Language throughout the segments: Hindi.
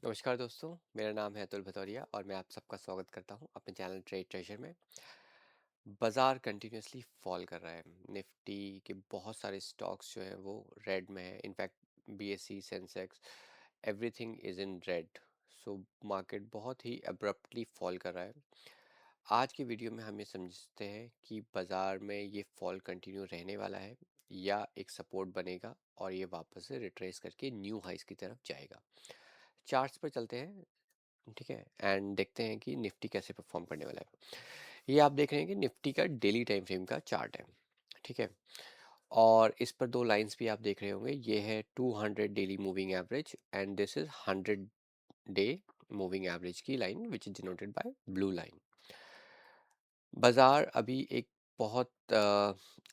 नमस्कार दोस्तों, मेरा नाम है अतुल भदौरिया और मैं आप सबका स्वागत करता हूं अपने चैनल ट्रेड ट्रेजर में। बाजार कंटिन्यूअसली फॉल कर रहा है। निफ्टी के बहुत सारे स्टॉक्स जो हैं वो रेड में है। In fact BSE, Sensex, everything is in red. So market बहुत ही अब्रप्टली फॉल कर रहा है। आज की वीडियो में हम ये समझते हैं कि बाजार में ये फॉल कंटिन्यू रहने वाला है या एक सपोर्ट बनेगा और ये वापस से रिट्रेस करके न्यू हाइस की तरफ जाएगा। चार्ट्स पर चलते हैं, ठीक है, एंड देखते हैं कि निफ्टी कैसे परफॉर्म करने वाला है। ये आप देख रहे हैं कि निफ्टी का डेली टाइम फ्रेम का चार्ट है, ठीक है। और इस पर दो लाइंस भी आप देख रहे होंगे, ये है 200 daily moving average and this is 100 day moving average की line which is denoted by blue line. बाजार अभी एक बहुत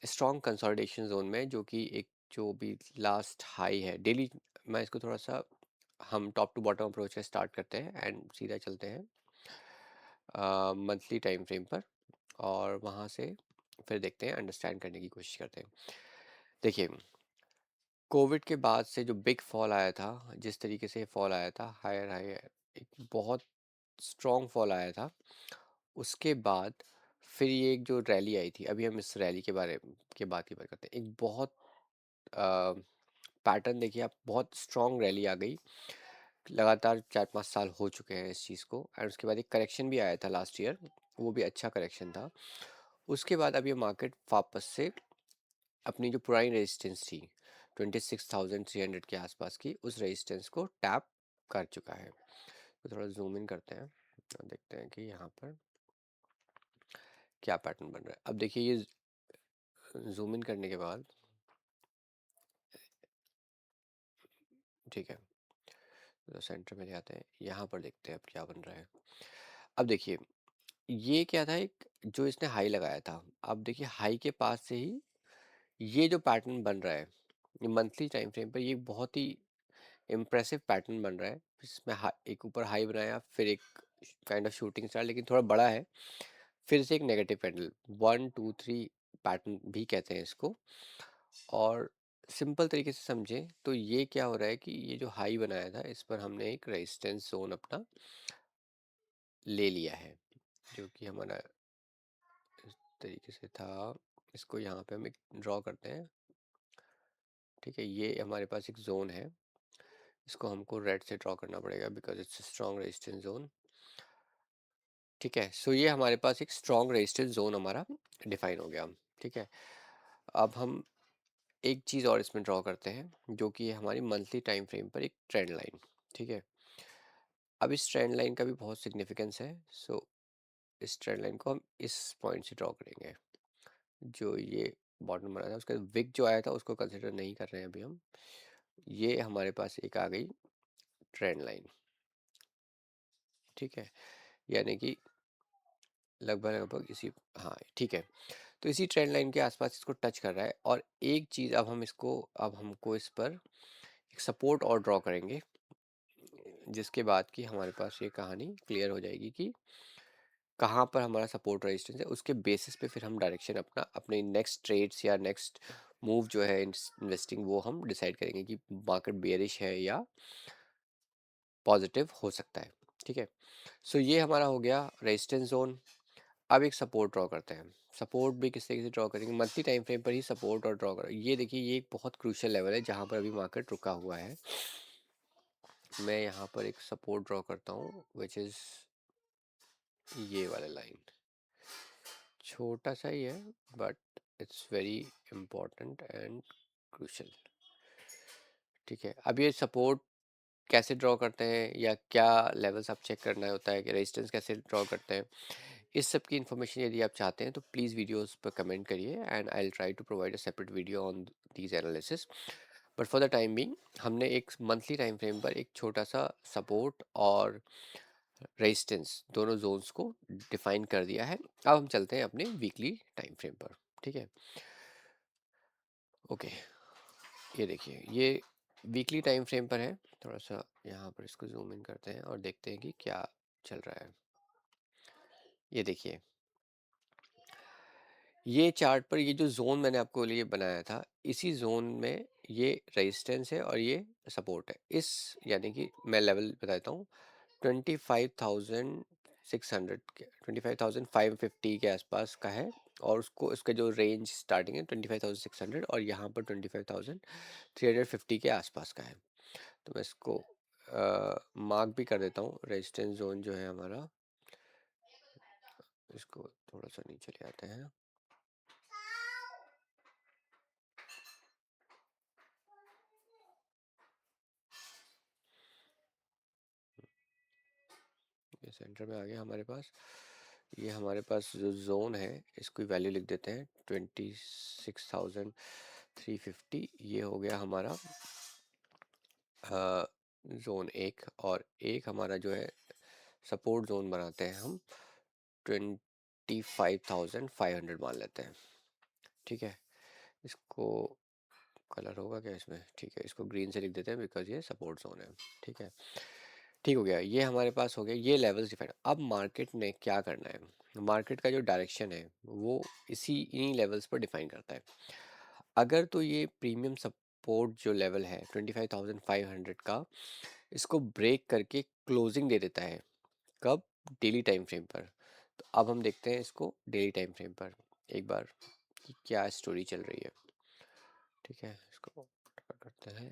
स्ट्रॉन्ग कंसोलिडेशन जोन में है, जो कि एक जो भी लास्ट हाई है डेली। मैं इसको थोड़ा सा हम टॉप टू बॉटम अप्रोच से स्टार्ट करते हैं एंड सीधा चलते हैं मंथली टाइम फ्रेम पर, और वहाँ से फिर देखते हैं, अंडरस्टैंड करने की कोशिश करते हैं। देखिए, कोविड के बाद से जो बिग फॉल आया था, जिस तरीके से फॉल आया था, हायर हायर, एक बहुत स्ट्रॉन्ग फॉल आया था। उसके बाद फिर ये एक जो रैली आई थी, अभी हम इस रैली के बारे के बात की बात करते हैं। एक बहुत पैटर्न देखिए आप, बहुत स्ट्रॉन्ग रैली आ गई। लगातार 4-5 साल हो चुके हैं इस चीज़ को, एंड उसके बाद एक करेक्शन भी आया था लास्ट ईयर, वो भी अच्छा करेक्शन था। उसके बाद अब ये मार्केट वापस से अपनी जो पुरानी रेजिस्टेंस थी 26,300 के आसपास की, उस रेजिस्टेंस को टैप कर चुका है। तो थोड़ा जूम इन करते हैं और देखते हैं कि यहाँ पर क्या पैटर्न बन रहा है। अब देखिए, ये जूम इन करने के बाद, ठीक है, तो सेंटर में ले आते हैं, यहाँ पर देखते हैं अब क्या बन रहा है। अब देखिए, ये क्या था, एक जो इसने हाई लगाया था, अब देखिए हाई के पास से ही ये जो पैटर्न बन रहा है, ये मंथली टाइम फ्रेम पर ये बहुत ही इम्प्रेसिव पैटर्न बन रहा है। इसमें एक ऊपर हाई बनाया, फिर एक काइंड ऑफ शूटिंग स्टार, लेकिन थोड़ा बड़ा है, फिर से एक नेगेटिव कैंडल, 1 2 3 पैटर्न भी कहते हैं इसको। और सिंपल तरीके से समझें तो ये क्या हो रहा है कि ये जो हाई बनाया था, इस पर हमने एक रेजिस्टेंस जोन अपना ले लिया है, जो कि हमारा इस तरीके से था। इसको यहाँ पे हम एक ड्रॉ करते हैं, ठीक है। ये हमारे पास एक जोन है, इसको हमको रेड से ड्रॉ करना पड़ेगा because it's strong resistance zone, ठीक है। सो ये हमारे पास एक स्ट्रॉन्ग रेजिस्टेंस जोन हमारा डिफाइन हो गया, ठीक है। अब हम एक चीज़ और इसमें ड्रॉ करते हैं, जो कि है हमारी मंथली टाइम फ्रेम पर एक ट्रेंड लाइन, ठीक है। अब इस ट्रेंड लाइन का भी बहुत सिग्निफिकेंस है। सो इस ट्रेंड लाइन को हम इस पॉइंट से ड्रॉ करेंगे, जो ये बॉटम बना था, उसका विक जो आया था उसको कंसिडर नहीं कर रहे हैं अभी हम। ये हमारे पास एक आ गई ट्रेंड लाइन, ठीक है, यानी कि लगभग लगभग इसी, हाँ ठीक है। तो इसी ट्रेंड लाइन के आसपास इसको टच कर रहा है। और एक चीज़ अब हमको इस पर एक सपोर्ट और ड्रॉ करेंगे, जिसके बाद कि हमारे पास ये कहानी क्लियर हो जाएगी कि कहाँ पर हमारा सपोर्ट रेजिस्टेंस है। उसके बेसिस पे फिर हम डायरेक्शन अपना, अपने नेक्स्ट ट्रेड्स या नेक्स्ट मूव जो है इन्वेस्टिंग, वो हम डिसाइड करेंगे कि मार्केट बेयरिश है या पॉजिटिव हो सकता है, ठीक है। सो ये हमारा हो गया रेजिस्टेंस जोन। अब एक सपोर्ट ड्रॉ करते हैं। सपोर्ट भी किस तरीके से ड्रॉ करेंगे, मंथली टाइम फ्रेम पर ही सपोर्ट और ड्रॉ करें। ये देखिए, ये एक बहुत क्रूशियल लेवल है जहाँ पर अभी मार्केट रुका हुआ है। मैं यहाँ पर एक सपोर्ट ड्रॉ करता हूँ विच इज़ ये वाला लाइन। छोटा सा ही है but it's very important and crucial, ठीक है। अब ये सपोर्ट कैसे ड्रॉ करते हैं या क्या लेवल्स आप चेक करना होता है, कि रेजिस्टेंस कैसे ड्रॉ करते हैं, इस सब की इन्फॉर्मेशन यदि आप चाहते हैं तो प्लीज़ वीडियोस पर कमेंट करिए and I will try to provide a separate video on these analysis. But for the time being हमने एक मंथली टाइम फ्रेम पर एक छोटा सा सपोर्ट और रेजिस्टेंस दोनों जोन्स को डिफाइन कर दिया है। अब हम चलते हैं अपने वीकली टाइम फ्रेम पर, ठीक है। ओके, ये देखिए, ये वीकली टाइम फ्रेम पर है। थोड़ा सा यहाँ पर इसको जूम इन करते हैं और देखते हैं कि क्या चल रहा है। ये देखिए, ये चार्ट पर ये जो जोन मैंने आपको लिए बनाया था, इसी जोन में ये रेजिस्टेंस है और ये सपोर्ट है। इस यानी कि मैं लेवल बताता हूँ, 25,600 के, 25,550 के आसपास का है, और उसको उसका जो रेंज स्टार्टिंग है 25,600, और यहाँ पर 25,350 के आसपास का है। तो मैं इसको मार्क भी कर देता हूँ। रेजिस्टेंस जोन जो है हमारा, इसको थोड़ा सा नीचे ले आते हैं। ये सेंटर में आ गया हमारे पास। ये हमारे पास जो जोन है, इसको वैल्यू लिख देते हैं 26,350। ये हो गया हमारा जोन एक, और एक हमारा जो है सपोर्ट जोन बनाते हैं हम 25,500 मान लेते हैं। ठीक है, इसको कलर होगा क्या इसमें? ठीक है, इसको ग्रीन से लिख देते हैं बिकॉज ये सपोर्ट जोन है। ठीक है, ठीक हो गया। ये हमारे पास हो गया, ये लेवल्स डिफाइन। अब मार्केट ने क्या करना है, मार्केट का जो डायरेक्शन है वो इन्हीं लेवल्स पर डिफाइन करता है। अगर तो ये प्रीमियम सपोर्ट जो लेवल है 25,500 का, इसको ब्रेक करके क्लोजिंग दे देता है, कब? डेली टाइम फ्रेम पर। तो अब हम देखते हैं इसको डेली टाइम फ्रेम पर एक बार कि क्या स्टोरी चल रही है। ठीक है, इसको करते हैं।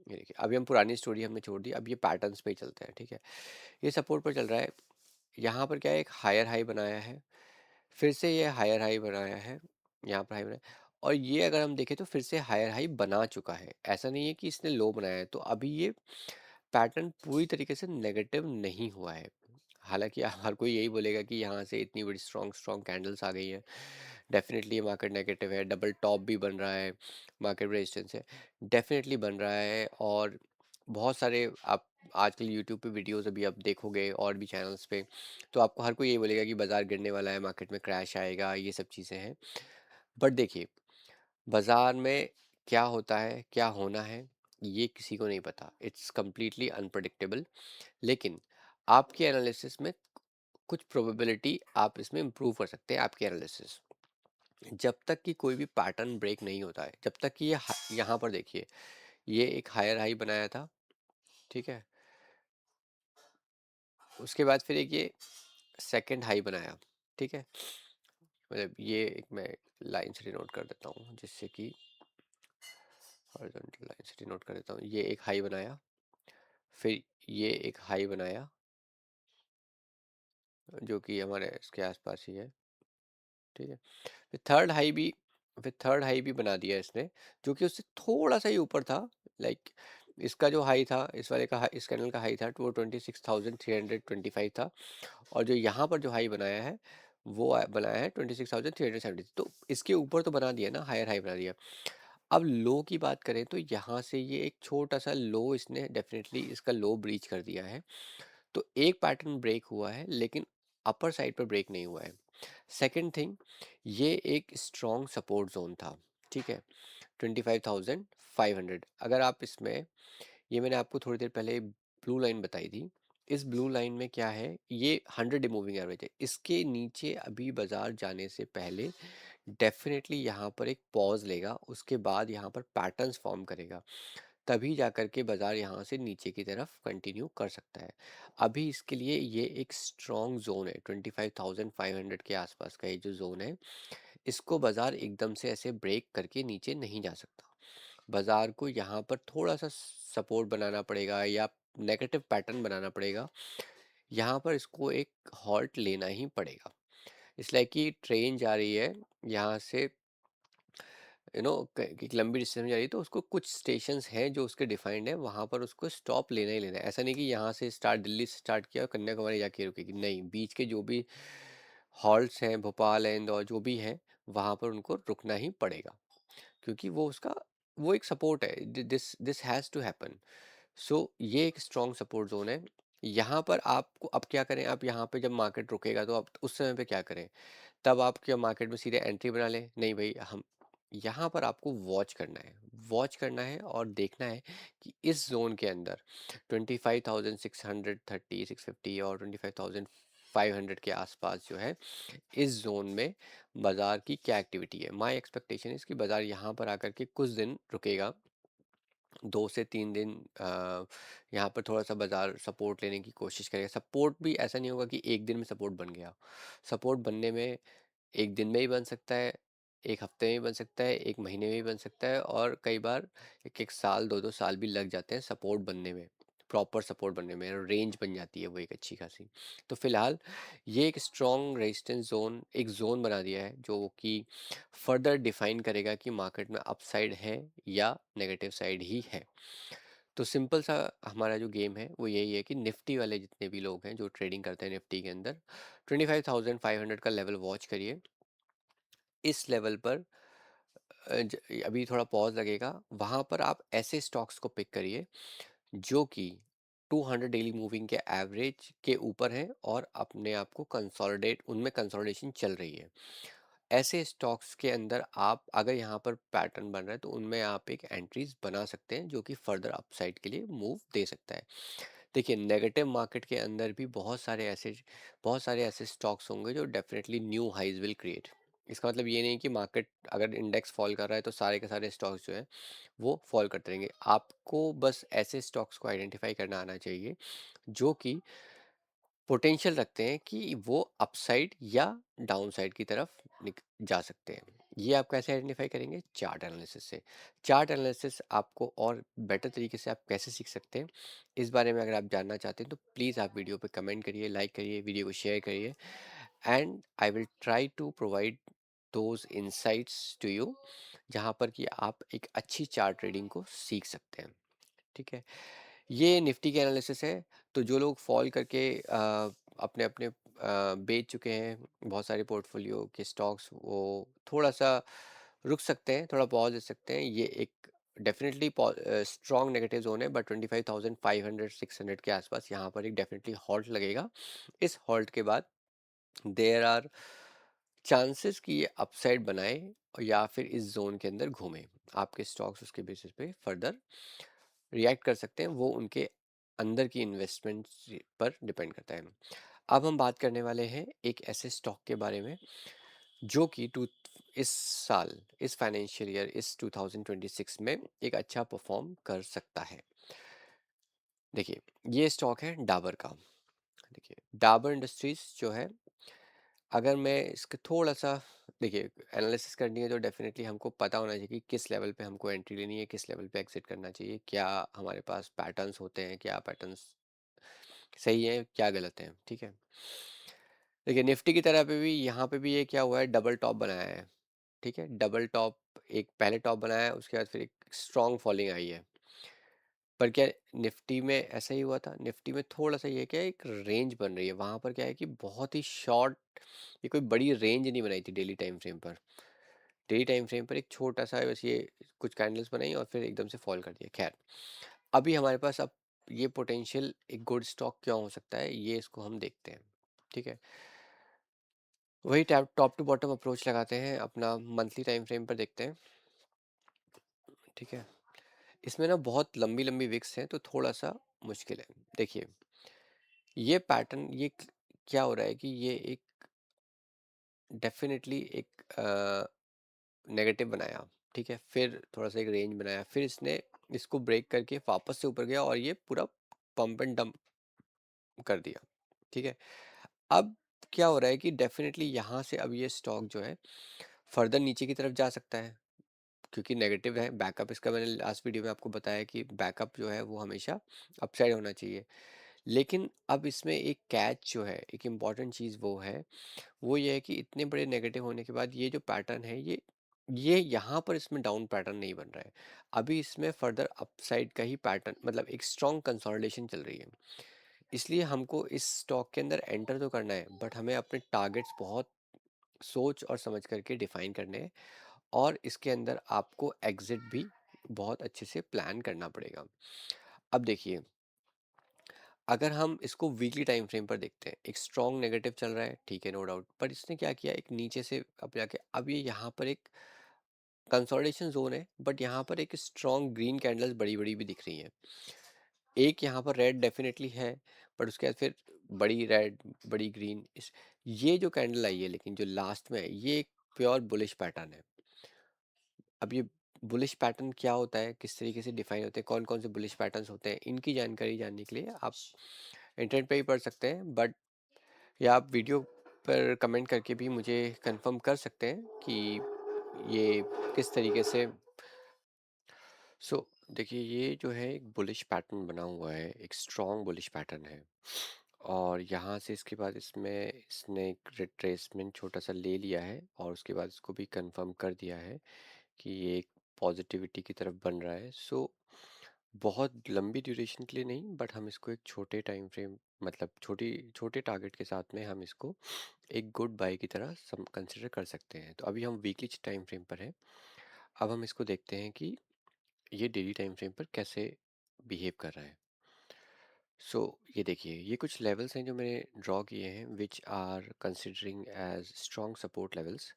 ये देखिए, अभी हम पुरानी स्टोरी हमने छोड़ दी, अब ये पैटर्न्स पे ही चलते हैं। ठीक है, ये सपोर्ट पर चल रहा है। यहाँ पर क्या है, एक हायर हाई बनाया है, फिर से ये हायर हाई बनाया है, यहाँ पर हाई बनाया, और ये अगर हम देखें तो फिर से हायर हाई बना चुका है। ऐसा नहीं है कि इसने लो बनाया है। तो अभी ये पैटर्न पूरी तरीके से नेगेटिव नहीं हुआ है। हालांकि हर कोई यही बोलेगा कि यहाँ से इतनी बड़ी स्ट्रॉन्ग स्ट्रॉन्ग कैंडल्स आ गई है, डेफिनेटली ये मार्केट नेगेटिव है। डबल टॉप भी बन रहा है, मार्केट रेजिस्टेंस है, डेफिनेटली बन रहा है। और बहुत सारे आप आजकल यूट्यूब पे वीडियोस अभी आप देखोगे और भी चैनल्स पे, तो आपको हर कोई यही बोलेगा कि बाज़ार गिरने वाला है, मार्केट में क्रैश आएगा, ये सब चीज़ें हैं। बट देखिए, बाज़ार में क्या होता है, क्या होना है, ये किसी को नहीं पता। It's completely unpredictable. लेकिन आपके एनालिसिस में कुछ प्रोबेबिलिटी आप इसमें इम्प्रूव कर सकते हैं। आपके एनालिसिस, जब तक कि कोई भी पैटर्न ब्रेक नहीं होता है, जब तक कि ये यहाँ पर देखिए, ये एक हायर हाई बनाया था। ठीक है, उसके बाद फिर एक ये सेकंड हाई बनाया। ठीक है, मतलब ये एक मैं लाइन से डिनोट कर देता हूँ, जिससे कि हॉरिजॉन्टल लाइन से डिनोट कर देता हूँ। ये एक हाई बनाया, फिर ये एक हाई बनाया जो कि हमारे इसके आसपास ही है। ठीक है, फिर थर्ड हाई भी बना दिया इसने, जो कि उससे थोड़ा सा ही ऊपर था। लाइक इसका जो हाई था, इस वाले का इस कैंडल का हाई था, वो 26,325 था, और जो यहाँ पर जो हाई बनाया है वो बनाया है 26,370। तो इसके ऊपर तो बना दिया ना, हायर हाई बना दिया। अब लो की बात करें तो यहाँ से ये एक छोटा सा लो, इसने डेफिनेटली इसका लो ब्रीच कर दिया है। तो एक पैटर्न ब्रेक हुआ है, लेकिन अपर साइड पर ब्रेक नहीं हुआ है। सेकंड थिंग, ये एक स्ट्रॉन्ग सपोर्ट जोन था। ठीक है, 25,500। अगर आप इसमें, ये मैंने आपको थोड़ी देर पहले ब्लू लाइन बताई थी, इस ब्लू लाइन में क्या है, ये 100 डे मूविंग एवरेज है। इसके नीचे अभी बाजार जाने से पहले डेफिनेटली यहाँ पर एक पॉज लेगा, उसके बाद यहाँ पर पैटर्न्स फॉर्म करेगा, तभी जाकर के बाजार यहाँ से नीचे की तरफ कंटिन्यू कर सकता है। अभी इसके लिए ये एक स्ट्रॉन्ग जोन है, 25,500 के आसपास का ये जो जोन है, इसको बाजार एकदम से ऐसे ब्रेक करके नीचे नहीं जा सकता। बाजार को यहाँ पर थोड़ा सा सपोर्ट बनाना पड़ेगा, या नेगेटिव पैटर्न बनाना पड़ेगा। यहाँ पर इसको एक हॉल्ट लेना ही पड़ेगा। इसलिए कि ट्रेन जा रही है यहाँ से, एक लंबी डिस्टेंस में जा रही है, तो उसको कुछ स्टेशंस हैं जो उसके डिफाइंड है, वहाँ पर उसको स्टॉप लेना ही लेना है। ऐसा नहीं कि यहाँ से स्टार्ट, दिल्ली से स्टार्ट किया और कन्याकुमारी जाके रुकेगी, नहीं। बीच के जो भी हॉल्ट्स हैं, भोपाल है, इंदौर, जो भी हैं, वहाँ पर उनको रुकना ही पड़ेगा, क्योंकि वो उसका वो एक सपोर्ट है। This this has to happen. So ये एक स्ट्रॉन्ग सपोर्ट जोन है। यहाँ पर आपको अब क्या करें, आप यहाँ पे जब मार्केट रुकेगा तो आप उस समय पे क्या करें? तब आप क्या मार्केट में सीधे एंट्री बना लें? नहीं भाई, हम यहाँ पर आपको वॉच करना है, वॉच करना है और देखना है कि इस जोन के अंदर 25,630, 650 और 25,500 500 के आसपास जो है इस जोन में बाजार की क्या एक्टिविटी है। माय एक्सपेक्टेशन है कि बाजार यहाँ पर आकर के कुछ दिन रुकेगा, 2 से 3 दिन यहाँ पर थोड़ा सा बाजार सपोर्ट लेने की कोशिश करेगा। सपोर्ट भी ऐसा नहीं होगा कि एक दिन में सपोर्ट बन गया। सपोर्ट बनने में एक दिन में ही बन सकता है, एक हफ्ते में भी बन सकता है, एक महीने में भी बन सकता है, और कई बार एक एक साल, 2-2 साल भी लग जाते हैं सपोर्ट बनने में, प्रॉपर सपोर्ट बनने में। रेंज बन जाती है वो एक अच्छी खासी। तो फिलहाल ये एक स्ट्रॉन्ग रेजिस्टेंस जोन, एक जोन बना दिया है जो कि फर्दर डिफाइन करेगा कि मार्केट में अपसाइड है या नेगेटिव साइड ही है। तो सिंपल सा हमारा जो गेम है वो यही है कि निफ्टी वाले जितने भी लोग हैं जो ट्रेडिंग करते हैं निफ्टी के अंदर, 25,500 का लेवल वॉच करिए। इस लेवल पर अभी थोड़ा पॉज लगेगा, वहां पर आप ऐसे स्टॉक्स को पिक करिए जो कि 200 डेली मूविंग के एवरेज के ऊपर है और अपने आप को कंसोलिडेट, उनमें कंसोलिडेशन चल रही है। ऐसे स्टॉक्स के अंदर आप अगर यहाँ पर पैटर्न बन रहा है तो उनमें आप एक एंट्रीज बना सकते हैं जो कि फर्दर अपसाइड के लिए मूव दे सकता है। देखिए, नेगेटिव मार्केट के अंदर भी बहुत सारे ऐसे स्टॉक्स होंगे जो definitely new highs will create. इसका मतलब ये नहीं कि मार्केट अगर इंडेक्स फॉल कर रहा है तो सारे के सारे स्टॉक्स जो हैं वो फॉल करते रहेंगे। आपको बस ऐसे स्टॉक्स को आइडेंटिफाई करना आना चाहिए जो कि पोटेंशियल रखते हैं कि वो अपसाइड या डाउनसाइड की तरफ जा सकते हैं। ये आप कैसे आइडेंटिफाई करेंगे? चार्ट एनालिसिस से। चार्ट एनालिसिस आपको और बेटर तरीके से आप कैसे सीख सकते हैं, इस बारे में अगर आप जानना चाहते हैं तो प्लीज़ आप वीडियो पे कमेंट करिए, लाइक करिए, वीडियो को शेयर करिए, and I will try to provide those insights to you, जहाँ पर कि आप एक अच्छी चार्ट ट्रेडिंग को सीख सकते हैं। ठीक है, ये निफ्टी के एनालिसिस है। तो जो लोग फॉल करके अपने अपने बेच चुके हैं बहुत सारे पोर्टफोलियो के स्टॉक्स, वो थोड़ा सा रुक सकते हैं, थोड़ा पॉज दे सकते हैं। ये एक डेफिनेटली स्ट्रॉन्ग नेगेटिव जोन है, बट 25,500-600 के आसपास यहाँ पर एक डेफिनेटली हॉल्ट लगेगा। इस हॉल्ट के बाद देयर आर चांसेस कि ये अपसाइड बनाए या फिर इस जोन के अंदर घूमे। आपके स्टॉक्स उसके बेसिस पे फर्दर रिएक्ट कर सकते हैं, वो उनके अंदर की इन्वेस्टमेंट पर डिपेंड करता है। अब हम बात करने वाले हैं एक ऐसे स्टॉक के बारे में जो कि इस साल, इस फाइनेंशियल ईयर, इस 2026 में एक अच्छा परफॉर्म कर सकता है। देखिए, ये स्टॉक है डाबर का। देखिए, डाबर इंडस्ट्रीज जो है, अगर मैं इसका थोड़ा सा, देखिए, एनालिसिस करनी है तो डेफिनेटली हमको पता होना चाहिए कि किस लेवल पे हमको एंट्री लेनी है, किस लेवल पे एग्जिट करना चाहिए, क्या हमारे पास पैटर्न्स होते हैं, क्या पैटर्न्स सही है, क्या गलत है। ठीक है, देखिए, निफ्टी की तरह पे भी यहाँ पे भी ये क्या हुआ है, डबल टॉप बनाया है। ठीक है, डबल टॉप, एक पहले टॉप बनाया है, उसके बाद फिर एक स्ट्रॉन्ग फॉलिंग आई है। पर क्या निफ्टी में ऐसा ही हुआ था? निफ्टी में थोड़ा सा ये क्या है, एक रेंज बन रही है वहाँ पर, क्या है कि बहुत ही शॉर्ट, ये कोई बड़ी रेंज नहीं बनाई थी डेली टाइम फ्रेम पर। डेली टाइम फ्रेम पर एक छोटा सा बस ये कुछ कैंडल्स बनाई और फिर एकदम से फॉल कर दिया। खैर, अभी हमारे पास अब ये पोटेंशियल एक गुड स्टॉक क्यों हो सकता है, ये इसको हम देखते हैं। ठीक है, वही टॉप टू बॉटम अप्रोच लगाते हैं, अपना मंथली टाइम फ्रेम पर देखते हैं। ठीक है, इसमें ना बहुत लंबी लंबी विक्स हैं तो थोड़ा सा मुश्किल है। देखिए, ये पैटर्न, ये क्या हो रहा है कि ये एक डेफिनेटली एक नेगेटिव बनाया। ठीक है, फिर थोड़ा सा एक रेंज बनाया, फिर इसने इसको ब्रेक करके वापस से ऊपर गया और ये पूरा पंप एंड डंप कर दिया। ठीक है, अब क्या हो रहा है कि डेफिनेटली यहाँ से अब ये स्टॉक जो है फर्दर नीचे की तरफ जा सकता है, क्योंकि नेगेटिव है। बैकअप इसका मैंने लास्ट वीडियो में आपको बताया कि बैकअप जो है वो हमेशा अपसाइड होना चाहिए। लेकिन अब इसमें एक कैच जो है, एक इम्पॉर्टेंट चीज़ वो है, वो ये है कि इतने बड़े नेगेटिव होने के बाद ये जो पैटर्न है, ये यहाँ पर इसमें डाउन पैटर्न नहीं बन रहा है। अभी इसमें फर्दर अपसाइड का ही पैटर्न, मतलब एक स्ट्रॉन्ग कंसोलिडेशन चल रही है। इसलिए हमको इस स्टॉक के अंदर एंटर तो करना है, बट हमें अपने टारगेट्स बहुत सोच और समझ करके डिफाइन करने हैं, और इसके अंदर आपको एग्जिट भी बहुत अच्छे से प्लान करना पड़ेगा। अब देखिए, अगर हम इसको वीकली टाइम फ्रेम पर देखते हैं, एक स्ट्रॉन्ग नेगेटिव चल रहा है, ठीक है, नो डाउट, पर इसने क्या किया, एक नीचे से अब जाके अब ये यहाँ पर एक कंसोलिडेशन जोन है, बट यहाँ पर एक स्ट्रॉन्ग ग्रीन कैंडल्स बड़ी बड़ी भी दिख रही हैं। एक यहाँ पर रेड डेफिनेटली है, बट उसके बाद फिर बड़ी रेड, बड़ी ग्रीन, इस ये जो कैंडल आई है लेकिन जो लास्ट में है ये एक प्योर बुलिश पैटर्न है। अब ये बुलिश पैटर्न क्या होता है, किस तरीके से डिफाइन होते हैं, कौन कौन से बुलिश पैटर्न्स होते हैं, इनकी जानकारी जानने के लिए आप इंटरनेट पे ही पढ़ सकते हैं, बट या आप वीडियो पर कमेंट करके भी मुझे कंफर्म कर सकते हैं कि ये किस तरीके से। देखिए ये जो है एक बुलिश पैटर्न बना हुआ है, एक स्ट्रॉन्ग बुलिश पैटर्न है, और यहाँ से इसके बाद इसमें इसने एक रिट्रेसमेंट छोटा सा ले लिया है और उसके बाद इसको भी कंफर्म कर दिया है कि ये एक पॉजिटिविटी की तरफ बन रहा है। बहुत लंबी ड्यूरेशन के लिए नहीं, बट हम इसको एक छोटे टाइम फ्रेम, मतलब छोटी छोटे टारगेट के साथ में हम इसको एक गुड बाय की तरह कंसिडर कर सकते हैं। तो अभी हम वीकली टाइम फ्रेम पर हैं। अब हम इसको देखते हैं कि ये डेली टाइम फ्रेम पर कैसे बिहेव कर रहा है। ये देखिए ये कुछ लेवल्स हैं जो मैंने ड्रॉ किए हैं, which are considering as strong support levels.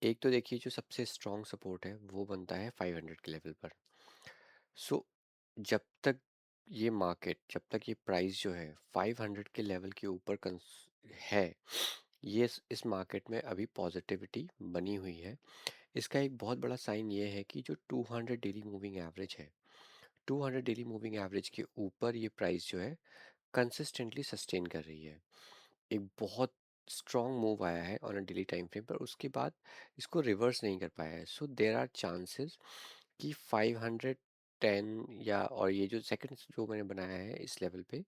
एक तो देखिए जो सबसे स्ट्रॉन्ग सपोर्ट है वो बनता है 500 के लेवल पर। सो जब तक ये मार्केट, जब तक ये प्राइस जो है 500 के लेवल के ऊपर है, ये इस मार्केट में अभी पॉजिटिविटी बनी हुई है। इसका एक बहुत बड़ा साइन ये है कि जो 200 डेली मूविंग एवरेज है, 200 डेली मूविंग एवरेज के ऊपर ये प्राइस जो है कंसिस्टेंटली सस्टेन कर रही है। एक बहुत स्ट्रॉन्ग मूव आया है on a daily time frame पर, उसके बाद इसको रिवर्स नहीं कर पाया है। देयर आर चांसेस कि 510 या, और ये जो सेकंड जो मैंने बनाया है इस लेवल पे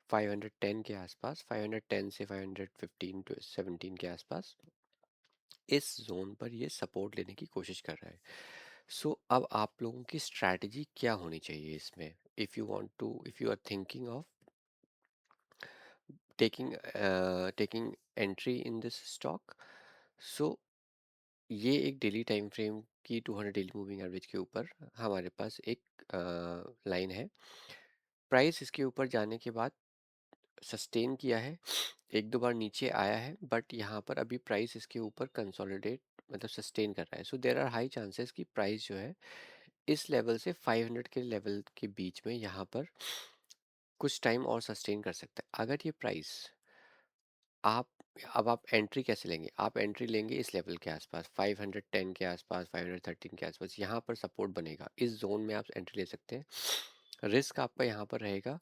510 के आसपास, 510 से 515 टू 17 के आसपास, इस जोन पर ये सपोर्ट लेने की कोशिश कर रहा है। अब आप लोगों की स्ट्रैटेजी क्या होनी चाहिए इसमें, if you are thinking of taking entry in this stock. So ये एक डेली टाइम फ्रेम की 200 डेली मूविंग एवरेज के ऊपर हमारे पास एक लाइन है। प्राइस इसके ऊपर जाने के बाद सस्टेन किया है, एक दो बार नीचे आया है, बट यहाँ पर अभी प्राइस इसके ऊपर कंसोलिडेट, मतलब सस्टेन कर रहा है। देयर आर हाई चांसेस कि प्राइस जो है इस लेवल से 500 के लेवल के बीच में यहाँ पर कुछ टाइम और सस्टेन कर सकता है। अगर ये प्राइस आप अब आप एंट्री कैसे लेंगे, आप एंट्री लेंगे इस लेवल के आसपास 510 के आसपास, 513 के आसपास, यहाँ पर सपोर्ट बनेगा, इस जोन में आप एंट्री ले सकते हैं। रिस्क आपका यहाँ पर रहेगा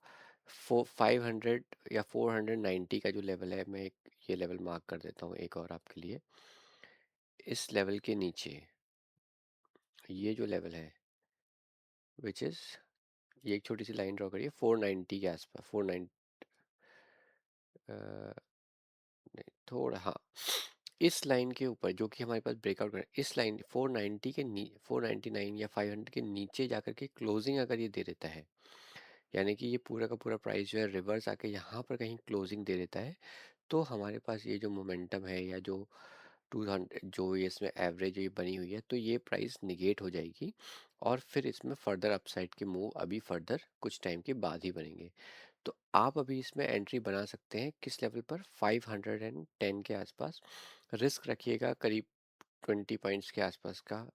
500 या 490 का जो लेवल है, मैं एक ये लेवल मार्क कर देता हूँ एक और आपके लिए। इस लेवल के नीचे ये जो लेवल है विच इज़, ये एक छोटी सी लाइन ड्रॉ करिए 490 के आसपास, 490 नहीं थोड़ा, हाँ, इस लाइन के ऊपर जो कि हमारे पास ब्रेकआउट कर, इस लाइन 490 के 499 या 500 के नीचे जाकर के क्लोजिंग अगर ये दे देता है, यानी कि ये पूरा का पूरा प्राइस जो है रिवर्स आके यहाँ पर कहीं क्लोजिंग दे देता है, तो हमारे पास ये जो मोमेंटम है या जो 200 जो ये इसमें एवरेज ये बनी हुई है, तो ये प्राइस निगेट हो जाएगी और फिर इसमें फर्दर अपसाइड के मूव अभी फर्दर कुछ टाइम के बाद ही बनेंगे। तो आप अभी इसमें एंट्री बना सकते हैं किस लेवल पर, 510 के आसपास। रिस्क रखिएगा करीब 20 पॉइंट्स के आसपास का,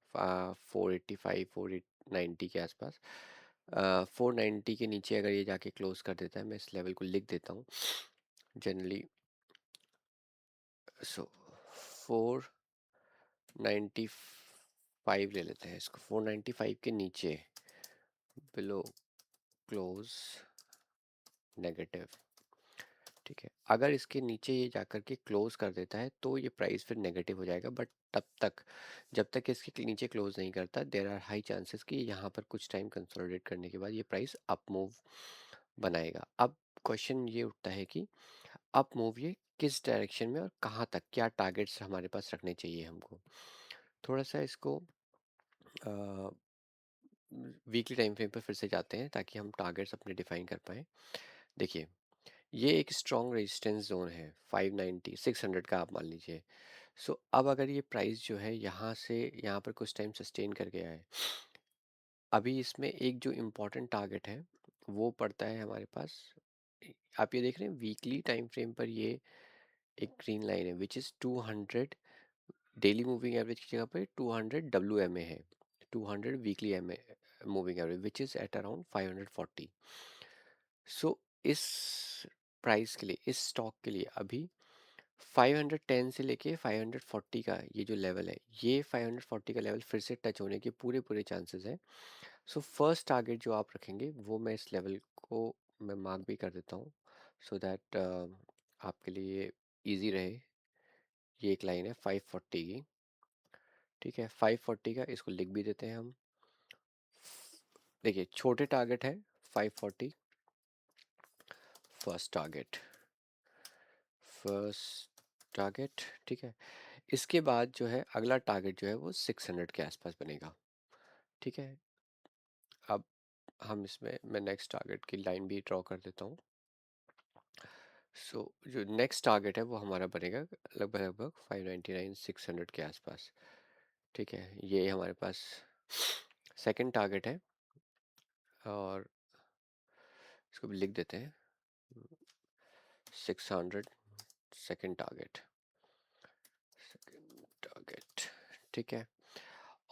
485 490 के आसपास। 490 के नीचे अगर ये जाके क्लोज कर देता है, मैं इस लेवल को लिख देता हूँ जनरली। सो 495 ले लेते हैं इसको, 495 के नीचे बिलो क्लोज नेगेटिव, ठीक है। अगर इसके नीचे ये जाकर के क्लोज कर देता है तो ये प्राइस फिर नेगेटिव हो जाएगा, बट तब तक, जब तक इसके नीचे क्लोज नहीं करता, देर आर हाई चांसेस कि यहाँ पर कुछ टाइम कंसोलिडेट करने के बाद ये प्राइस अप मूव बनाएगा। अब क्वेश्चन ये उठता है कि अप मूव ये किस डायरेक्शन में और कहाँ तक, क्या टारगेट्स हमारे पास रखने चाहिए हमको। थोड़ा सा इसको वीकली टाइम फ्रेम पर फिर से जाते हैं ताकि हम टारगेट्स अपने डिफाइन कर पाएँ। देखिए ये एक स्ट्रॉन्ग रेजिस्टेंस जोन है 590 600 का, आप मान लीजिए। अब अगर ये प्राइस जो है यहाँ से यहाँ पर कुछ टाइम सस्टेन कर गया है, अभी इसमें एक जो इम्पोर्टेंट टारगेट है वो पड़ता है हमारे पास, आप ये देख रहे हैं वीकली टाइम फ्रेम पर ये एक ग्रीन लाइन है which is 200 daily moving average की जगह पे 200 WMA है, 200 weekly MA moving average which is at around 540। सो इस प्राइस के लिए, इस स्टॉक के लिए अभी 510 से लेके 540 का ये जो लेवल है, ये 540 का लेवल फिर से टच होने के पूरे पूरे चांसेस हैं। सो फर्स्ट टारगेट जो आप रखेंगे वो मैं इस लेवल को मैं मार्क भी कर देता हूँ, सो दैट आपके लिए इजी रहे। ये एक लाइन है 540 की, ठीक है, 540 का इसको लिख भी देते हैं हम। देखिए छोटे टारगेट है 540, फर्स्ट टारगेट, फर्स्ट टारगेट, ठीक है। इसके बाद जो है अगला टारगेट जो है वो 600 के आसपास बनेगा, ठीक है। अब हम इसमें मैं नेक्स्ट टारगेट की लाइन भी ड्रॉ कर देता हूँ। सो जो नेक्स्ट टारगेट है वो हमारा बनेगा लगभग लगभग 599 600 के आसपास, ठीक है। ये हमारे पास सेकंड टारगेट है और इसको भी लिख देते हैं 600, सेकंड टारगेट, सेकंड टारगेट, ठीक है।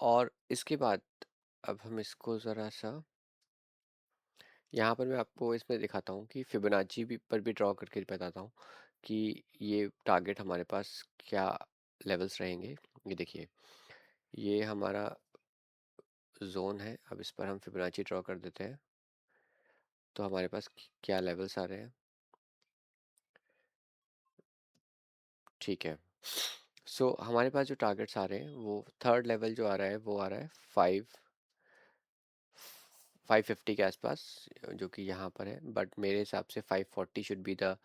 और इसके बाद अब हम इसको ज़रा सा यहाँ पर मैं आपको इसमें दिखाता हूँ कि फिबोनाची भी पर भी ड्रॉ करके बताता हूँ कि ये टारगेट हमारे पास क्या लेवल्स रहेंगे। ये देखिए ये हमारा जोन है, अब इस पर हम फिबोनाची ड्रॉ कर देते हैं तो हमारे पास क्या लेवल्स आ रहे हैं, ठीक है। सो हमारे पास जो टारगेट्स आ रहे हैं वो थर्ड लेवल जो आ रहा है वो आ रहा है 550 के आसपास, जो कि यहाँ पर है, बट मेरे हिसाब से 540 should be the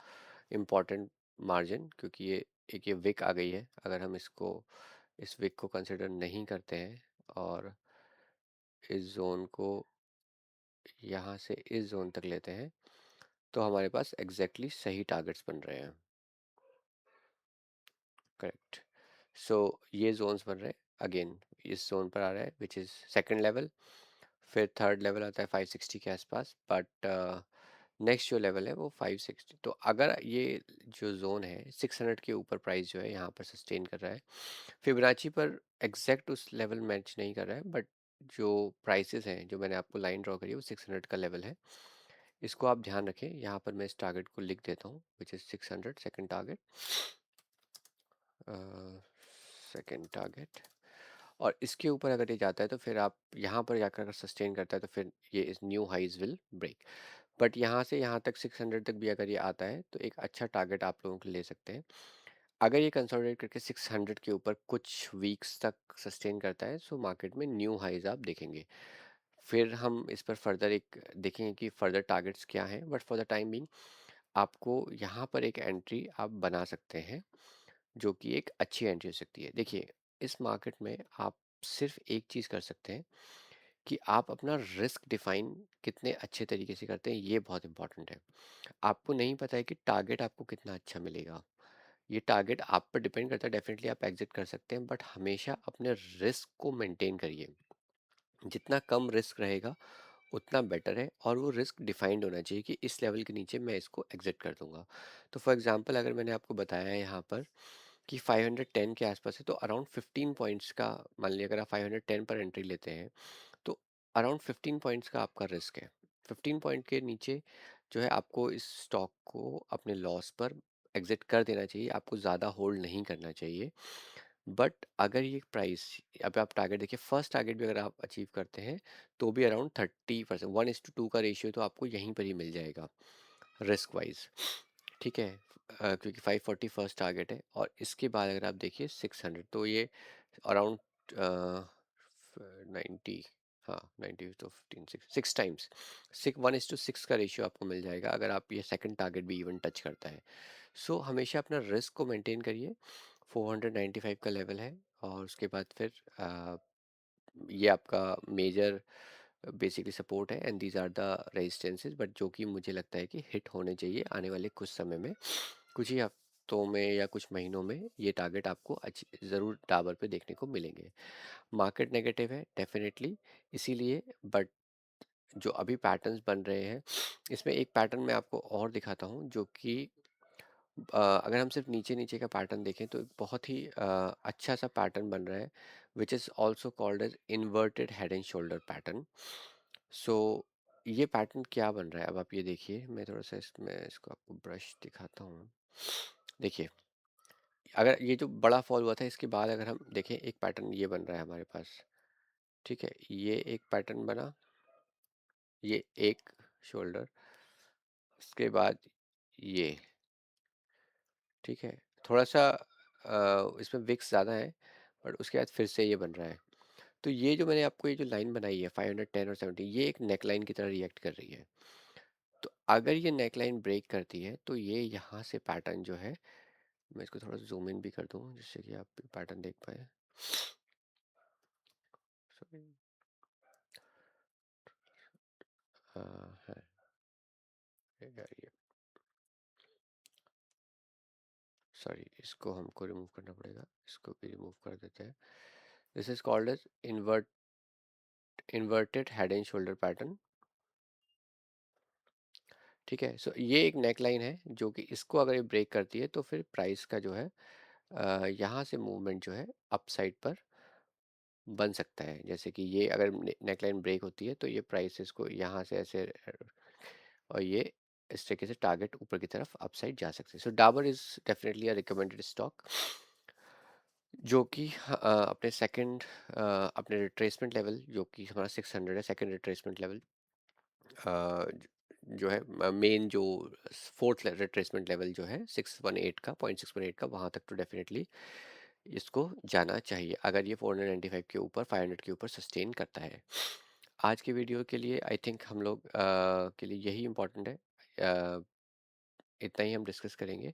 important margin, क्योंकि ये एक ये विक आ गई है। अगर हम इसको इस विक को कंसिडर नहीं करते हैं और इस जोन को यहाँ से इस जोन तक लेते हैं तो हमारे पास एग्जैक्टली सही टारगेट्स बन रहे हैं, करेक्ट। सो ये जोन्स बन रहे हैं, अगेन इस जोन पर आ रहा है विच इज़ सेकंड लेवल, फिर थर्ड लेवल आता है 560 के आसपास, बट नेक्स्ट जो लेवल है वो 560। तो अगर ये जो जोन है 600 के ऊपर प्राइस जो है यहाँ पर सस्टेन कर रहा है, फिबोनाची पर एग्जैक्ट उस लेवल मैच नहीं कर रहा है, बट जो प्राइसेस हैं जो मैंने आपको लाइन ड्रॉ करी है वो 600 का लेवल है। इसको आप ध्यान रखें, यहाँ पर मैं इस टारगेट को लिख देता हूँ which is 600, second target, second target. और इसके ऊपर अगर ये जाता है तो फिर आप यहाँ पर जाकर अगर सस्टेन करता है तो फिर ये इस new highs will break. But यहाँ से यहाँ तक 600 तक भी अगर ये आता है तो एक अच्छा टारगेट आप लोगों को ले सकते हैं। अगर ये कंसोलिडेट करके 600 के ऊपर कुछ वीक्स तक सस्टेन करता है तो मार्केट में न्यू हाइज आप देखेंगे। फिर हम इस पर फर्दर एक देखेंगे कि फर्दर टारगेट्स क्या हैं, but for the time Bing आपको यहाँ पर एक एंट्री आप बना सकते हैं जो कि एक अच्छी एंट्री हो सकती है। देखिए इस मार्केट में आप सिर्फ एक चीज़ कर सकते हैं कि आप अपना रिस्क डिफाइन कितने अच्छे तरीके से करते हैं, ये बहुत इंपॉर्टेंट है। आपको नहीं पता है कि टारगेट आपको कितना अच्छा मिलेगा, ये टारगेट आप पर डिपेंड करता है। डेफिनेटली आप एग्जिट कर सकते हैं, बट हमेशा अपने रिस्क को मेंटेन करिए। जितना कम रिस्क रहेगा उतना बेटर है, और वो रिस्क डिफाइंड होना चाहिए कि इस लेवल के नीचे मैं इसको एग्जिट कर दूंगा। तो फॉर एग्जांपल अगर मैंने आपको बताया है यहाँ पर कि 510 के आसपास है तो अराउंड 15 पॉइंट्स का, मान लिया अगर आप 510 पर एंट्री लेते हैं तो अराउंड 15 पॉइंट्स का आपका रिस्क है। 15 पॉइंट के नीचे जो है आपको इस स्टॉक को अपने लॉस पर एग्जिट कर देना चाहिए, आपको ज़्यादा होल्ड नहीं करना चाहिए। बट अगर ये प्राइस, अब आप टारगेट देखिए, फर्स्ट टारगेट भी अगर आप अचीव करते हैं तो भी अराउंड 30%, 1:2 का रेशियो तो आपको यहीं पर ही मिल जाएगा रिस्क वाइज, ठीक है। क्योंकि 540 फर्स्ट टारगेट है और इसके बाद अगर आप देखिए 600 तो ये अराउंड 90, हाँ 90 तो 15 सिक्स टाइम्स, 1:6 का रेशियो आपको मिल जाएगा अगर आप ये सेकंड टारगेट भी इवन टच करता है। सो हमेशा अपना रिस्क को मेंटेन करिए। 495 का लेवल है और उसके बाद फिर ये आपका मेजर बेसिकली सपोर्ट है and these are the resistances, but जो कि मुझे लगता है कि हिट होने चाहिए आने वाले कुछ समय में, कुछ ही हफ्तों में या कुछ महीनों में ये टारगेट आपको अच्छी ज़रूर टावर पे देखने को मिलेंगे। मार्केट नेगेटिव है डेफिनेटली, इसीलिए, बट जो अभी पैटर्न्स बन रहे हैं इसमें एक पैटर्न मैं आपको और दिखाता हूँ जो कि अगर हम सिर्फ नीचे नीचे का पैटर्न देखें तो एक बहुत ही अच्छा सा पैटर्न बन रहा है which is also called as inverted head and shoulder pattern. So ये पैटर्न क्या बन रहा है, अब आप ये देखिए, मैं थोड़ा सा इसमें इसको आपको ब्रश दिखाता हूँ। देखिए, अगर ये जो बड़ा फॉल हुआ था इसके बाद अगर हम देखें, एक पैटर्न ये बन रहा है हमारे पास, ठीक है, ये एक पैटर्न बना, ये एक शोल्डर, उसके बाद ये, ठीक है, थोड़ा सा इसमें विक्स ज़्यादा है, बट उसके बाद फिर से ये बन रहा है। तो ये जो मैंने आपको ये जो लाइन बनाई है 510 और 70, ये एक नेक लाइन की तरह रिएक्ट कर रही है। तो अगर ये नेक लाइन ब्रेक करती है तो ये यहाँ से पैटर्न जो है, मैं इसको थोड़ा जूम इन भी कर दूँ जिससे कि आप पैटर्न देख पाए। सॉरी, है यार ये, सॉरी, इसको हमको रिमूव करना पड़ेगा, इसको भी रिमूव कर देते हैं। This is called as inverted head and shoulder pattern, ठीक है। सो ये एक नेक लाइन है जो कि इसको अगर ये ब्रेक करती है तो फिर प्राइस का जो है यहाँ से मूवमेंट जो है अपसाइड पर बन सकता है। जैसे कि ये अगर नेक लाइन ब्रेक होती है तो ये प्राइसेस को यहाँ से ऐसे, और ये इस तरीके से टारगेट ऊपर की तरफ अपसाइड जा सकते हैं। So Dabur is definitely a recommended stock, जो कि अपने सेकंड अपने रिट्रेसमेंट लेवल जो कि हमारा 600 है, सेकंड रिट्रेसमेंट लेवल जो है, मेन जो फोर्थ रिट्रेसमेंट लेवल जो है 618 का, 618 का, वहाँ तक तो डेफिनेटली इसको जाना चाहिए अगर ये 495 के ऊपर, 500 के ऊपर सस्टेन करता है। आज के वीडियो के लिए आई थिंक हम लोग के लिए यही इम्पोर्टेंट है, इतना ही हम डिस्कस करेंगे।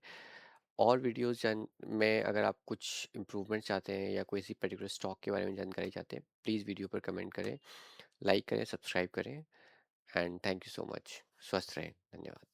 और वीडियोस जान में अगर आप कुछ इम्प्रूवमेंट चाहते हैं या कोई सी पर्टिकुलर स्टॉक के बारे में जानकारी चाहते हैं, प्लीज़ वीडियो पर कमेंट करें, लाइक करें, सब्सक्राइब करें, and thank you so much. स्वस्थ रहें, धन्यवाद।